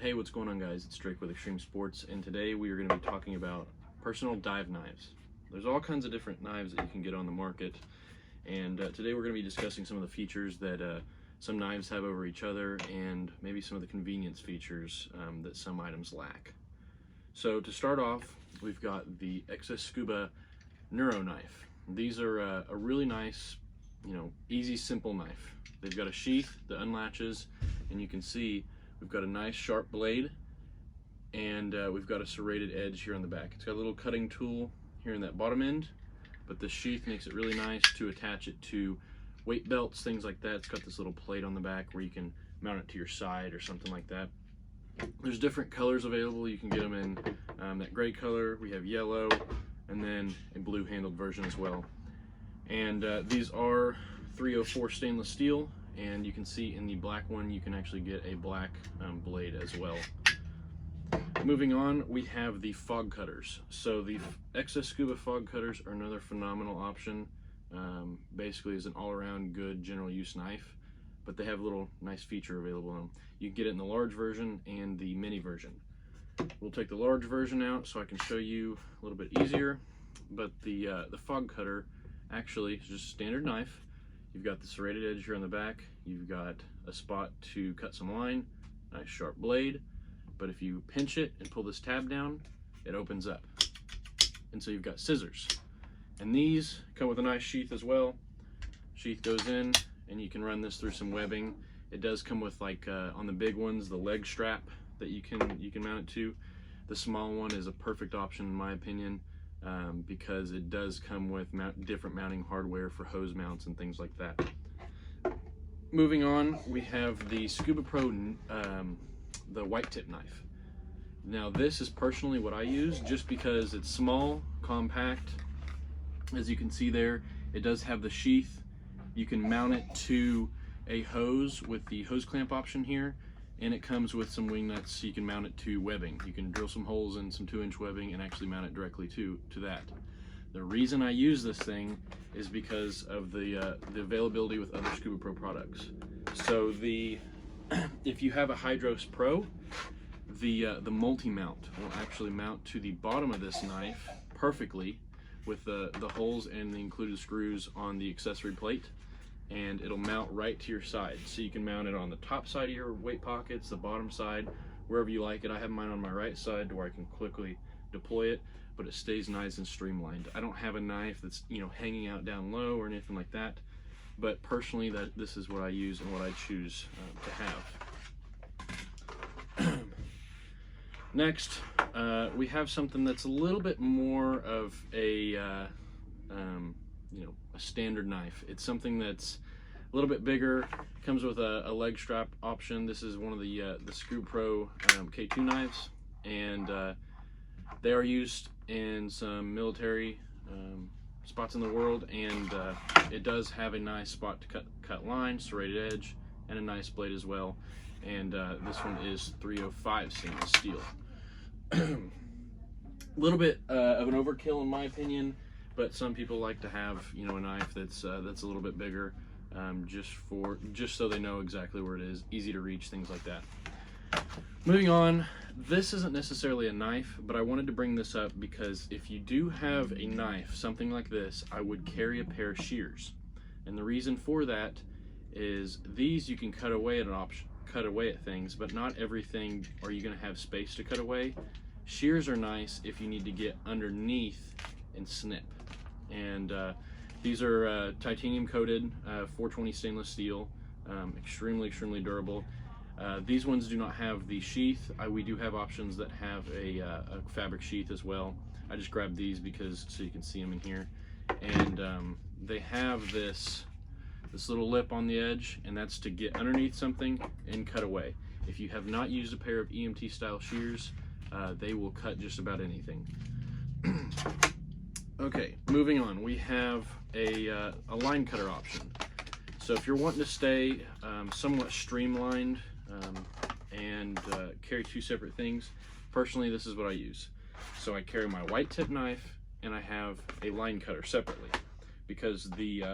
Hey, what's going on, guys? It's Drake with Extreme Sports, and today we are going to be talking about personal dive knives. There's all kinds of different knives that you can get on the market, and today we're going to be discussing some of the features that some knives have over each other, and maybe some of the convenience features that some items lack. So to start off, we've got the Scuba Neuro knife. These are a really nice, easy, simple knife. They've got a sheath that unlatches, and you can see we've got a nice sharp blade, and we've got a serrated edge here on the back. It's got a little cutting tool here in that bottom end, but the sheath makes it really nice to attach it to weight belts, things like that. It's got this little plate on the back where you can mount it to your side or something like that. There's different colors available. You can get them in that gray color. We have yellow, and then a blue handled version as well. And these are 304 stainless steel, and you can see in the black one you can actually get a black blade as well. Moving on, we have the fog cutters. So the Scuba fog cutters are another phenomenal option. Basically is an all-around good general use knife, but they have a little nice feature available in them. You can get it in the large version and the mini version. We'll take the large version out so I can show you a little bit easier, but the fog cutter actually is just a standard knife. You've got the serrated edge here on the back, you've got a spot to cut some line, nice sharp blade, but if you pinch it and pull this tab down, it opens up. And so you've got scissors. And these come with a nice sheath as well. Sheath goes in, and you can run this through some webbing. It does come with, like on the big ones, the leg strap that you can mount it to. The small one is a perfect option in my opinion, because it does come with different mounting hardware for hose mounts and things like that. Moving on, we have the Scuba Pro, the white tip knife. Now this is personally what I use, just because it's small, compact. As you can see there, it does have the sheath. You can mount it to a hose with the hose clamp option here, and it comes with some wing nuts so you can mount it to webbing. You can drill some holes in some 2-inch webbing and actually mount it directly to that. The reason I use this thing is because of the availability with other Scuba Pro products. So if you have a Hydros Pro, the MultiMount will actually mount to the bottom of this knife perfectly with the holes and the included screws on the accessory plate, and it'll mount right to your side. So you can mount it on the top side of your weight pockets, the bottom side, wherever you like it. I have mine on my right side to where I can quickly deploy it, but it stays nice and streamlined. I don't have a knife that's hanging out down low or anything like that, but personally this is what I use and what I choose to have. Next, we have something that's a little bit more of a a standard knife. It's something that's a little bit bigger. Comes with a leg strap option. This is one of the Scuba Pro K2 knives, and they are used in some military spots in the world, and it does have a nice spot to cut line, serrated edge, and a nice blade as well. And this one is 305 stainless steel. A little bit of an overkill in my opinion, but some people like to have a knife that's a little bit bigger, just so they know exactly where it is, easy to reach, things like that. Moving on, this isn't necessarily a knife, but I wanted to bring this up because if you do have a knife, something like this, I would carry a pair of shears. And the reason for that is these you can cut away at things, but not everything are you going to have space to cut away. Shears are nice if you need to get underneath and snip. And these are titanium coated, 420 stainless steel, extremely durable. These ones do not have the sheath. We do have options that have a fabric sheath as well. I just grabbed these so you can see them in here, and they have this little lip on the edge, and that's to get underneath something and cut away. If you have not used a pair of EMT style shears, they will cut just about anything. Okay, moving on, we have a line cutter option. So if you're wanting to stay somewhat streamlined and carry two separate things, personally this is what I use. So I carry my white tip knife and I have a line cutter separately, because the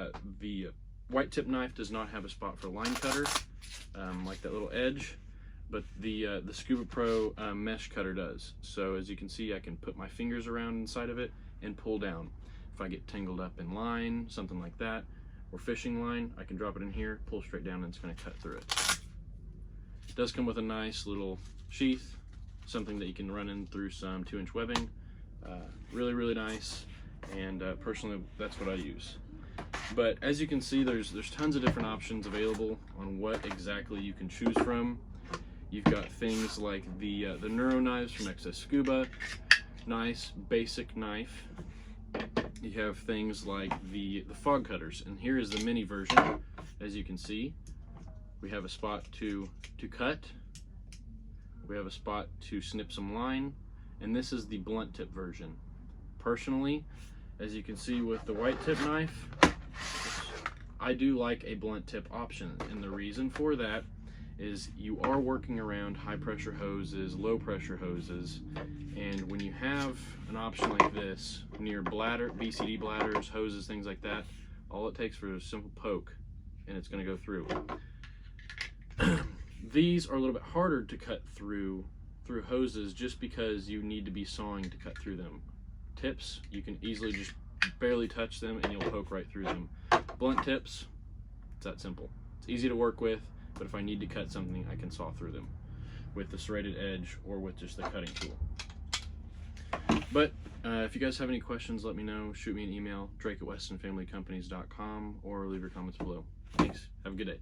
white tip knife does not have a spot for line cutter, like that little edge, but the Scuba Pro mesh cutter does. So as you can see, I can put my fingers around inside of it and pull down. If I get tangled up in line, something like that, or fishing line, I can drop it in here, pull straight down, and it's going to cut through it. It does come with a nice little sheath, something that you can run in through some 2-inch webbing. Really nice, and personally that's what I use. But as you can see, there's tons of different options available on what exactly you can choose from. You've got things like the Neuro knives from Excess Scuba, nice basic knife. You have things like the fog cutters, and here is the mini version. As you can see, we have a spot to cut, we have a spot to snip some line, and this is the blunt tip version. Personally, as you can see with the white tip knife, I do like a blunt tip option, and the reason for that is you are working around high pressure hoses, low pressure hoses, and when you have an option like this near BCD bladders, hoses, things like that, all it takes for a simple poke and it's going to go through. These are a little bit harder to cut through hoses just because you need to be sawing to cut through them. Tips, you can easily just barely touch them and you'll poke right through them. Blunt tips, it's that simple. It's easy to work with, but if I need to cut something, I can saw through them with the serrated edge or with just the cutting tool. But if you guys have any questions, let me know. Shoot me an email, drake@westonfamilycompanies.com, or leave your comments below. Thanks. Have a good day.